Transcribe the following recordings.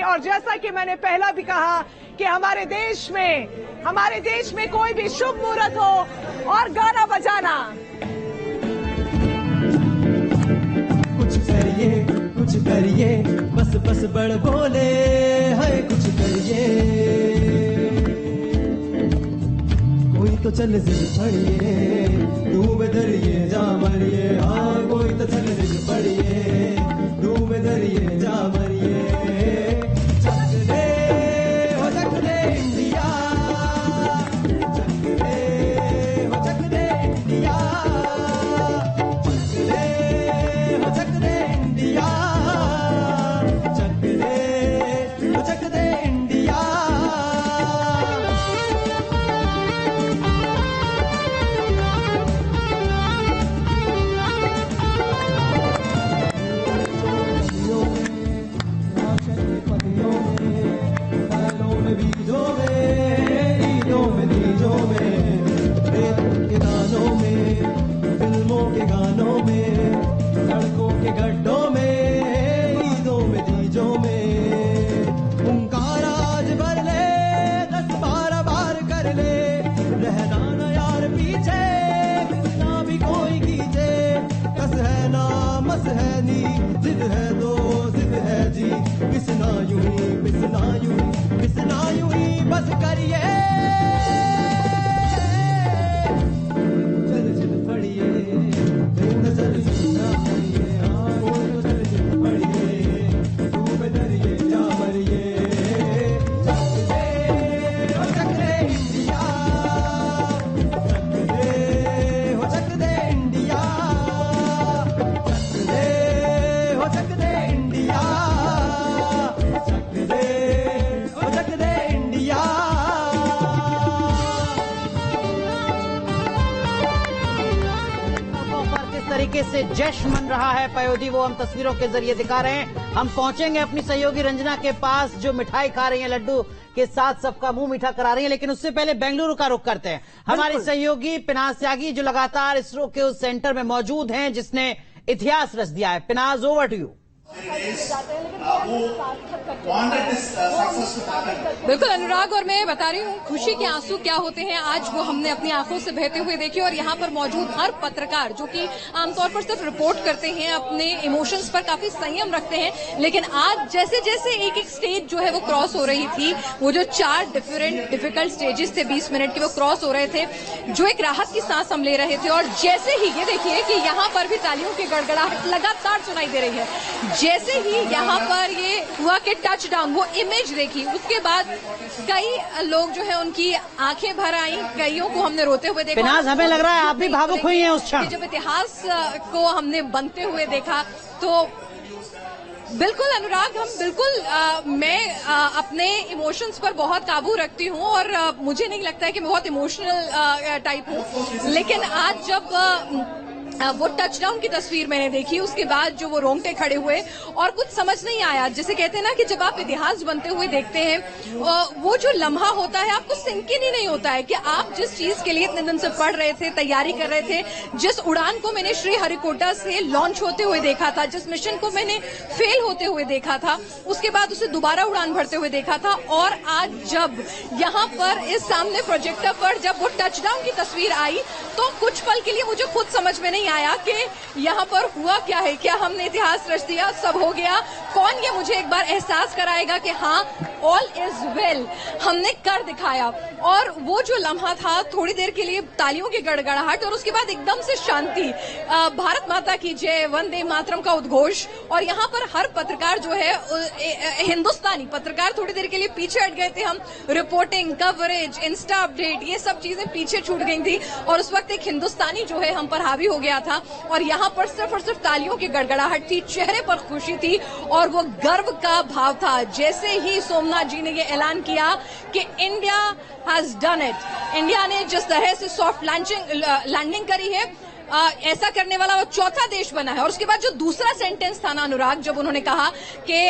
होगी। और जैसा कि मैंने पहला भी कहा कि हमारे देश में कोई भी शुभ मुहूर्त हो और गाना बजाना, कुछ करिए बस बस बड़ बोले है, कुछ करिए कोई तो चल जिद पड़िए, डूब दरिए जा मरिए। हाँ कोई तो चल जिद पड़िए, डूब दरिए जा मरिए। चक दे हो चक दे इंडिया, चक दे हो चक दे इंडिया, चक दे हो चक दे इंडिया, चक दे हो चक दे इंडिया। फिल्मों के गानों में, सड़कों के गड्ढों में, ईदों में दीजों में उनका राज भर ले, 10-12 बार कर ले, रहना न यार पीछे, कितना भी कोई कीजे। कस है ना मस है नी, जिद है दो जिद है जी, पिसना यूं ही पिसना यूं ही पिसना यूं ही बस करिए। तरीके से जश्न मन रहा है पयोधी, वो हम तस्वीरों के जरिए दिखा रहे हैं। हम पहुंचेंगे अपनी सहयोगी रंजना के पास जो मिठाई खा रही है, लड्डू के साथ सबका मुंह मीठा करा रही है। लेकिन उससे पहले बेंगलुरु का रुख करते हैं। हमारी सहयोगी पिनाज त्यागी जो लगातार इसरो के उस सेंटर में मौजूद हैं जिसने इतिहास रच दिया है। Pinaz, over to you. बिल्कुल अनुराग, और मैं बता रही हूँ खुशी के आंसू क्या होते हैं आज वो हमने अपनी आंखों से बहते हुए देखे। और यहाँ पर मौजूद हर पत्रकार जो कि आमतौर पर सिर्फ रिपोर्ट करते हैं, अपने इमोशंस पर काफी संयम रखते हैं, लेकिन आज जैसे जैसे एक एक स्टेज जो है वो क्रॉस हो रही थी, वो जो 4 डिफिकल्ट स्टेजेस थे 20 मिनट के, वो क्रॉस हो रहे थे, जो एक राहत की सांस हम ले रहे थे। और जैसे ही ये देखिए कि यहाँ पर भी तालियों की गड़गड़ाहट लगातार सुनाई दे रही है। जैसे ही यहाँ पर ये हुआ कि टच डाउन, वो इमेज देखी, उसके बाद कई लोग जो है उनकी आंखें भर आई, कईयों को हमने रोते हुए देखा। पिनाज, हमें लग रहा है आप भी भावुक हुई हैं उस क्षण जब इतिहास को हमने बनते हुए देखा। तो बिल्कुल अनुराग, हम बिल्कुल मैं अपने इमोशंस पर बहुत काबू रखती हूँ और मुझे नहीं लगता है कि मैं बहुत इमोशनल टाइप हूँ, लेकिन आज जब वो टचडाउन की तस्वीर मैंने देखी, उसके बाद जो वो रोंगटे खड़े हुए और कुछ समझ नहीं आया। जैसे कहते हैं ना कि जब आप इतिहास बनते हुए देखते हैं, वो जो लम्हा होता है आपको सिंक इन ही नहीं होता है कि आप जिस चीज के लिए इतने दिन से पढ़ रहे थे, तैयारी कर रहे थे, जिस उड़ान को मैंने श्रीहरिकोटा से लॉन्च होते हुए देखा था, जिस मिशन को मैंने फेल होते हुए देखा था, उसके बाद उसे दोबारा उड़ान भरते हुए देखा था, और आज जब यहाँ पर इस सामने प्रोजेक्टर पर जब वो टचडाउन की तस्वीर आई, तो कुछ पल के लिए मुझे खुद समझ में नहीं आया कि यहाँ पर हुआ क्या है, क्या हमने इतिहास रच दिया, सब हो गया। कौन ये मुझे एक बार एहसास कराएगा कि हाँ ऑल इज वेल, हमने कर दिखाया। और वो जो लम्हा था, थोड़ी देर के लिए तालियों की गड़गड़ाहट और उसके बाद एकदम से शांति, भारत माता की जय, वंदे मातरम का उद्घोष। और यहाँ पर हर पत्रकार जो है, हिंदुस्तानी पत्रकार, थोड़ी देर के लिए पीछे हट गए थे। हम रिपोर्टिंग, कवरेज, इंस्टा अपडेट, ये सब चीजें पीछे छूट गई थी और उस वक्त एक हिंदुस्तानी जो है हम पर हावी हो गया था। और यहाँ पर सिर्फ और सिर्फ तालियों की गड़गड़ाहट थी, चेहरे पर खुशी थी और वो गर्व का भाव था। जैसे ही सोमनाथ जी ने ये ऐलान किया कि India has done it, India ने जिस तरह से सॉफ्ट लैंडिंग करी है, ऐसा करने वाला वो चौथा देश बना है। और उसके बाद जो दूसरा सेंटेंस था ना अनुराग, जब उन्होंने कहा कि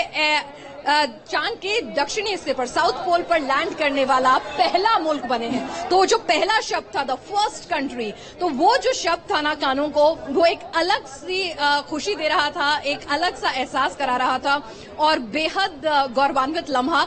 चांद के दक्षिणी हिस्से पर, साउथ पोल पर लैंड करने वाला पहला मुल्क बने हैं। तो जो पहला शब्द था, द फर्स्ट कंट्री, तो वो जो शब्द था ना कानों को, वो एक अलग सी खुशी दे रहा था, एक अलग सा एहसास करा रहा था और बेहद गौरवान्वित लम्हा।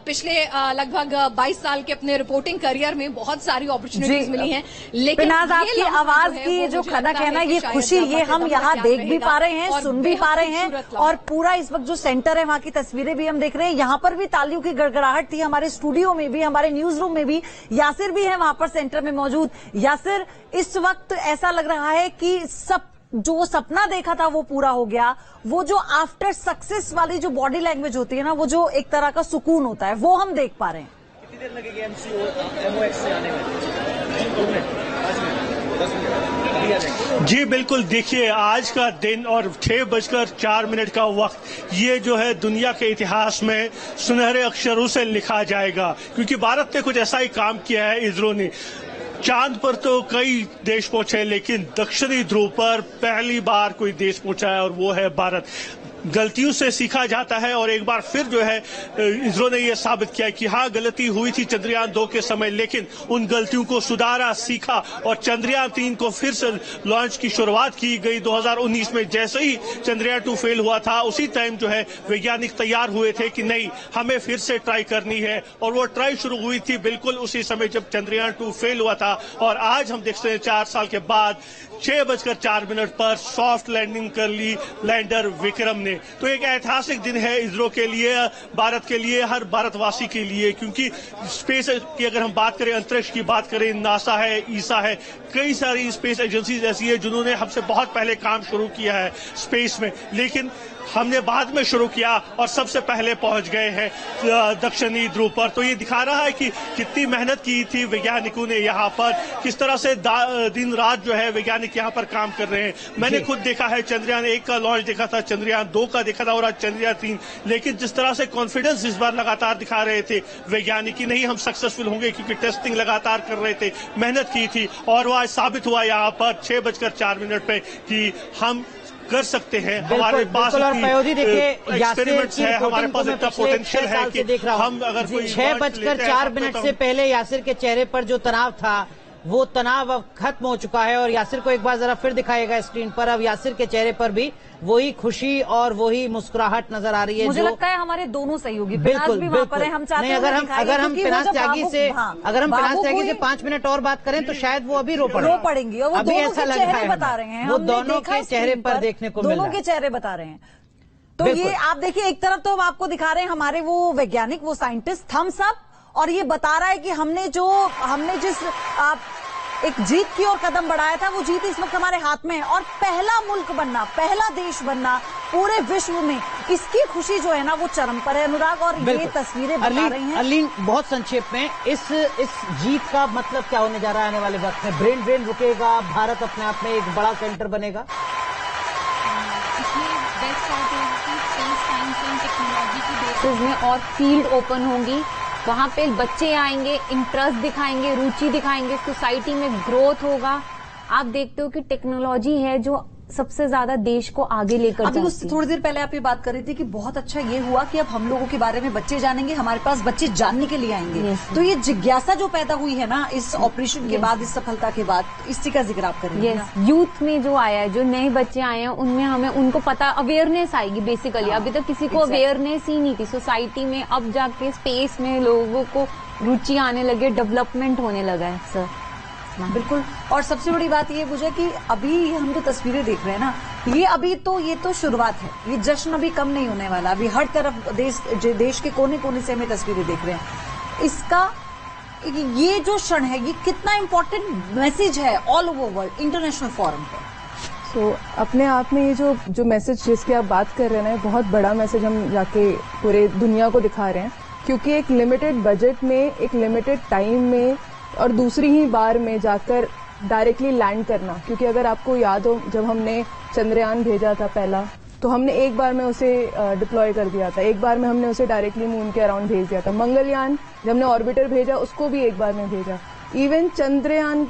पिछले लगभग 22 साल के अपने रिपोर्टिंग करियर में बहुत सारी अपॉर्चुनिटीज मिली हैं, लेकिन आपकी आवाज की जो खनक है ना, ये खुशी, ये हम यहाँ देख भी पा रहे हैं, सुन भी पा रहे हैं, और पूरा इस वक्त जो सेंटर है वहाँ की तस्वीरें भी हम देख रहे हैं। यहाँ पर भी तालियों की गड़गड़ाहट थी, हमारे स्टूडियो में भी, हमारे न्यूज रूम में भी। यासिर भी है वहाँ पर सेंटर में मौजूद। यासिर, इस वक्त ऐसा लग रहा है कि सब जो सपना देखा था वो पूरा हो गया। वो जो आफ्टर सक्सेस वाली जो बॉडी लैंग्वेज होती है ना, वो जो एक तरह का सुकून होता है, वो हम देख पा रहे हैं। कितनी देर लगेगी MOX से आने में? 2 मिनट, 5 मिनट, 10 मिनट? जी बिल्कुल, देखिए आज का दिन और 6:04 का वक्त, ये जो है दुनिया के इतिहास में सुनहरे अक्षरों से लिखा जाएगा, क्योंकि भारत ने कुछ ऐसा ही काम किया है। इसरो ने चांद पर तो कई देश पहुंचे, लेकिन दक्षिणी ध्रुव पर पहली बार कोई देश पहुंचा है और वो है भारत। गलतियों से सीखा जाता है और एक बार फिर जो है इसरो ने यह साबित किया कि हाँ, गलती हुई थी चंद्रयान 2 के समय, लेकिन उन गलतियों को सुधारा, सीखा और चंद्रयान 3 को फिर से लॉन्च की शुरुआत की गई 2019 में। जैसे ही चंद्रयान 2 फेल हुआ था, उसी टाइम जो है वैज्ञानिक तैयार हुए थे कि नहीं, हमें फिर से ट्राई करनी है, और वो ट्राई शुरू हुई थी बिल्कुल उसी समय जब चंद्रयान 2 फेल हुआ था। और आज हम देखते हैं 4 साल के बाद 6:04 पर सॉफ्ट लैंडिंग कर ली लैंडर विक्रम ने। तो एक ऐतिहासिक दिन है इसरो के लिए, भारत के लिए, हर भारतवासी के लिए, क्योंकि स्पेस की अगर हम बात करें, अंतरिक्ष की बात करें, नासा है, ईसा है, कई सारी स्पेस एजेंसीज ऐसी है जिन्होंने हमसे बहुत पहले काम शुरू किया है स्पेस में, लेकिन हमने बाद में शुरू किया और सबसे पहले पहुंच गए हैं दक्षिणी ध्रुव पर। तो ये दिखा रहा है कि कितनी मेहनत की थी वैज्ञानिकों ने यहाँ पर, किस तरह से दिन रात जो है वैज्ञानिक यहाँ पर काम कर रहे हैं। मैंने खुद देखा है, चंद्रयान 1 का लॉन्च देखा था, चंद्रयान 2 का देखा था और आज चंद्रयान 3, लेकिन जिस तरह से कॉन्फिडेंस इस बार लगातार दिखा रहे थे वैज्ञानिक की नहीं हम सक्सेसफुल होंगे, क्योंकि टेस्टिंग लगातार कर रहे थे, मेहनत की थी, और वो आज साबित हुआ यहाँ पर 6:04 पे कि हम कर सकते हैं। हमारे पास एक्सपेरिमेंट्स है, हमारे पास इतना पोटेंशियल है कि हम अगर कोई 6:04 से पहले यासिर के चेहरे पर जो तनाव था, वो तनाव अब खत्म हो चुका है। और यासिर को एक बार जरा फिर दिखाएगा स्क्रीन पर, अब यासिर के चेहरे पर भी वही खुशी और वही मुस्कुराहट नजर आ रही है। मुझे लगता है हमारे दोनों सहयोगी बिल्कुल भी वहाँ पर है। हम चाहते हैं अगर हम पिनाज त्यागी से 5 मिनट और बात करें तो शायद वो अभी रो पड़ेंगी। और वो अभी ऐसा लग रहा है, बता रहे हैं, वो दोनों के चेहरे पर देखने को मिल रहा है, दोनों के चेहरे बता रहे हैं। तो ये आप देखिए, एक तरफ तो हम आपको दिखा रहे हैं हमारे वो वैज्ञानिक, वो साइंटिस्ट थम्स अप, और ये बता रहा है कि हमने जिस एक जीत की ओर कदम बढ़ाया था, वो जीत इस वक्त हमारे हाथ में है। और पहला मुल्क बनना, पहला देश बनना पूरे विश्व में, इसकी खुशी जो है ना वो चरम पर है अनुराग। और ये तस्वीरें बता रही हैं। अरलीन, बहुत संक्षेप में इस जीत का मतलब क्या होने जा रहा है आने वाले वक्त में? ब्रेन ड्रेन रुकेगा, भारत अपने आप में एक बड़ा सेंटर बनेगा। इसमें बेस्ट बात है कि स्पेस साइंस एंड टेक्नोलॉजी की बेसिस में और फील्ड ओपन होंगी, वहाँ पे बच्चे आएंगे, इंटरेस्ट दिखाएंगे, रुचि दिखाएंगे, सोसाइटी में ग्रोथ होगा। आप देखते हो कि टेक्नोलॉजी है जो सबसे ज्यादा देश को आगे लेकर जाती है। अभी थोड़ी देर पहले आप ये बात कर रही थी कि बहुत अच्छा ये हुआ कि अब हम लोगों के बारे में बच्चे जानेंगे, हमारे पास बच्चे जानने के लिए आएंगे। तो ये जिज्ञासा जो पैदा हुई है ना इस ऑपरेशन के बाद, इस सफलता के बाद, इसी का जिक्र आप करेंगे। यूथ में जो आया है, जो नए बच्चे आए हैं, उनमें हमें उनको पता, अवेयरनेस आएगी बेसिकली। अभी तक किसी को अवेयरनेस ही नहीं थी सोसाइटी में, अब जाके स्पेस में लोगों को रुचि आने लगे, डेवलपमेंट होने लगा है सर। बिल्कुल। और सबसे बड़ी बात ये मुझे कि अभी हम जो तस्वीरें देख रहे हैं ना, ये तो शुरुआत है, ये जश्न अभी कम नहीं होने वाला। अभी हर तरफ देश के कोने कोने से हमें तस्वीरें देख रहे हैं। इसका ये जो क्षण है, ये कितना इम्पोर्टेंट मैसेज है all over world, international forum पर। तो अपने आप में ये जो मैसेज जिसकी आप बात कर रहे हैं, बहुत बड़ा मैसेज हम जाके पूरे दुनिया को दिखा रहे हैं, क्योंकि एक लिमिटेड बजट में, एक लिमिटेड टाइम में और दूसरी ही बार में जाकर डायरेक्टली लैंड करना। क्योंकि अगर आपको याद हो, जब हमने चंद्रयान भेजा था पहला, तो हमने एक बार में उसे डिप्लॉय कर दिया था, एक बार में हमने उसे डायरेक्टली मून के अराउंड भेज दिया था। मंगलयान जब हमने ऑर्बिटर भेजा, उसको भी एक बार में भेजा। इवन चंद्रयान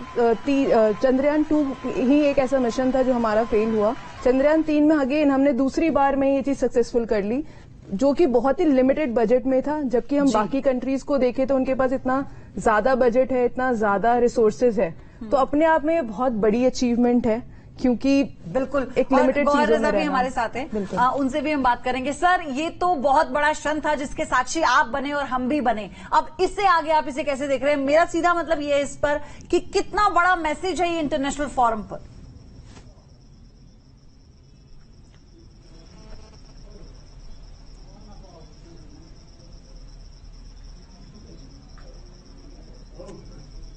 2 ही एक ऐसा मिशन था जो हमारा फेल हुआ। चंद्रयान 3 में अगेन हमने दूसरी बार में ये चीज सक्सेसफुल कर ली। जो कि बहुत ही लिमिटेड बजट में था, जबकि हम बाकी कंट्रीज को देखें तो उनके पास इतना ज्यादा बजट है, इतना ज्यादा रिसोर्सेज है, तो अपने आप में बहुत बड़ी अचीवमेंट है, क्योंकि बिल्कुल एक लिमिटेड चीजों में रजा भी हमारे साथ हैं, उनसे भी हम बात करेंगे। सर, ये तो बहुत बड़ा क्षण था जिसके साक्षी आप बने और हम भी बने। अब इससे आगे आप इसे कैसे देख रहे हैं? मेरा सीधा मतलब ये है इस पर कि कितना बड़ा मैसेज है ये इंटरनेशनल फोरम पर।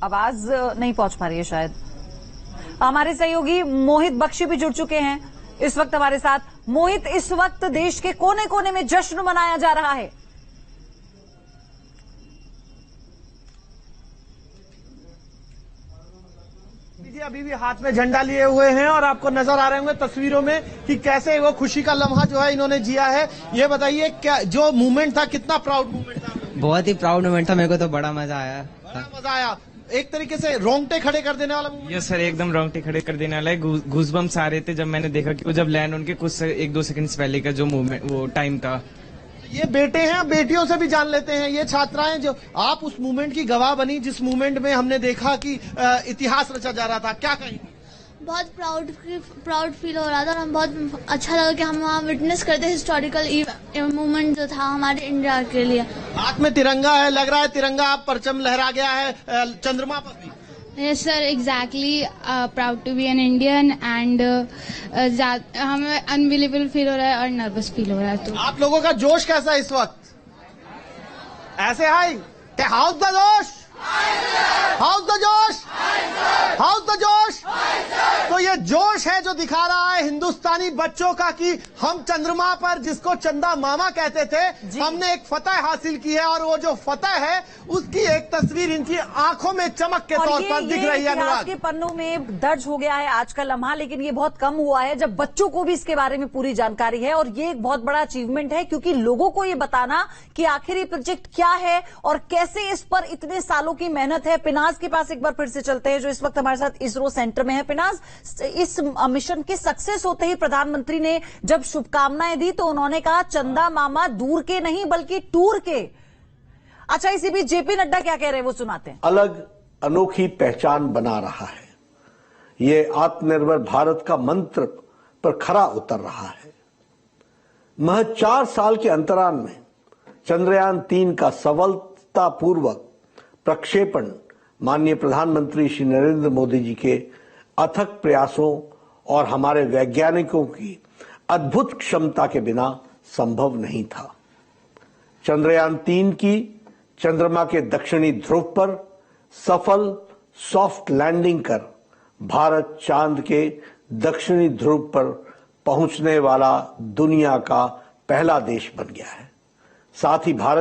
आवाज नहीं पहुंच पा रही है शायद। हमारे सहयोगी मोहित बख्शी भी जुड़ चुके हैं इस वक्त हमारे साथ। मोहित, इस वक्त देश के कोने कोने में जश्न मनाया जा रहा है। अभी भी हाथ में झंडा लिए हुए हैं और आपको नजर आ रहे होंगे तस्वीरों में कि कैसे वो खुशी का लम्हा जो है इन्होंने जिया है। ये बताइए, क्या जो मूवमेंट था, कितना प्राउड मूवमेंट था? बहुत ही प्राउड मूवमेंट था, मेरे को तो बड़ा मजा आया। बड़ा मजा आया, एक तरीके से रोंगटे खड़े कर देने वाला। यस सर, एकदम रोंगटे खड़े कर देने वाला है। गूज़बम्स आ रहे थे जब मैंने देखा कि वो जब लैंड उनके कुछ 1-2 सेकंड्स पहले का जो मूवमेंट, वो टाइम था। ये बेटे हैं, बेटियों से भी जान लेते हैं। ये छात्राएं जो आप उस मूवमेंट की गवाह बनी, जिस मूवमेंट में हमने देखा कि इतिहास रचा जा रहा था, क्या कहेंगे? बहुत प्राउड फील हो रहा था और हम बहुत अच्छा लगा कि हम वहाँ विटनेस करते हिस्टोरिकल मूवमेंट जो था हमारे इंडिया के लिए। हाथ में तिरंगा है, लग रहा है तिरंगा परचम लहरा गया है चंद्रमा पर भी। Yes sir, exactly. Proud to be an Indian and हमें अनबिलीवेबल फील हो रहा है और नर्वस फील हो रहा है। तो आप लोगों का जोश कैसा है इस वक्त? ऐसे हाई हाउस द जोश, हाउस द जोश, हाउस द जोश। तो ये जोश है जो दिखा रहा है हिंदुस्तानी बच्चों का कि हम चंद्रमा पर, जिसको चंदा मामा कहते थे, हमने एक फतह हासिल की है और वो जो फतह है उसकी एक तस्वीर इनकी आंखों में चमक के तौर पर दिख रही है। अनुराग के पन्नों में दर्ज हो गया है आज का लम्हा, लेकिन ये बहुत कम हुआ है जब बच्चों को भी इसके बारे में पूरी जानकारी है। और ये एक बहुत बड़ा अचीवमेंट है, क्योंकि लोगों को ये बताना कि आखिर ये प्रोजेक्ट क्या है और कैसे इस पर इतने सालों की मेहनत है। पिनाज के पास एक बार फिर से चलते हैं, जो इस वक्त हमारे साथ इसरो सेंटर में है। पिनाज, इस मिशन के सक्सेस होते ही प्रधानमंत्री ने जब शुभकामनाएं दी तो उन्होंने कहा चंदा मामा दूर के नहीं बल्कि टूर के। अच्छा, इसी बीच जेपी नड्डा क्या कह रहे हैं वो सुनाते हैं। अलग अनोखी पहचान बना रहा है, ये आत्मनिर्भर भारत का मंत्र पर खरा उतर रहा है। महज 4 साल के अंतराल में चंद्रयान 3 का सफलतापूर्वक प्रक्षेपण माननीय प्रधानमंत्री श्री नरेंद्र मोदी जी के अथक प्रयासों और हमारे वैज्ञानिकों की अद्भुत क्षमता के बिना संभव नहीं था। चंद्रयान 3 की चंद्रमा के दक्षिणी ध्रुव पर सफल सॉफ्ट लैंडिंग कर भारत चांद के दक्षिणी ध्रुव पर पहुंचने वाला दुनिया का पहला देश बन गया है। साथ ही भारत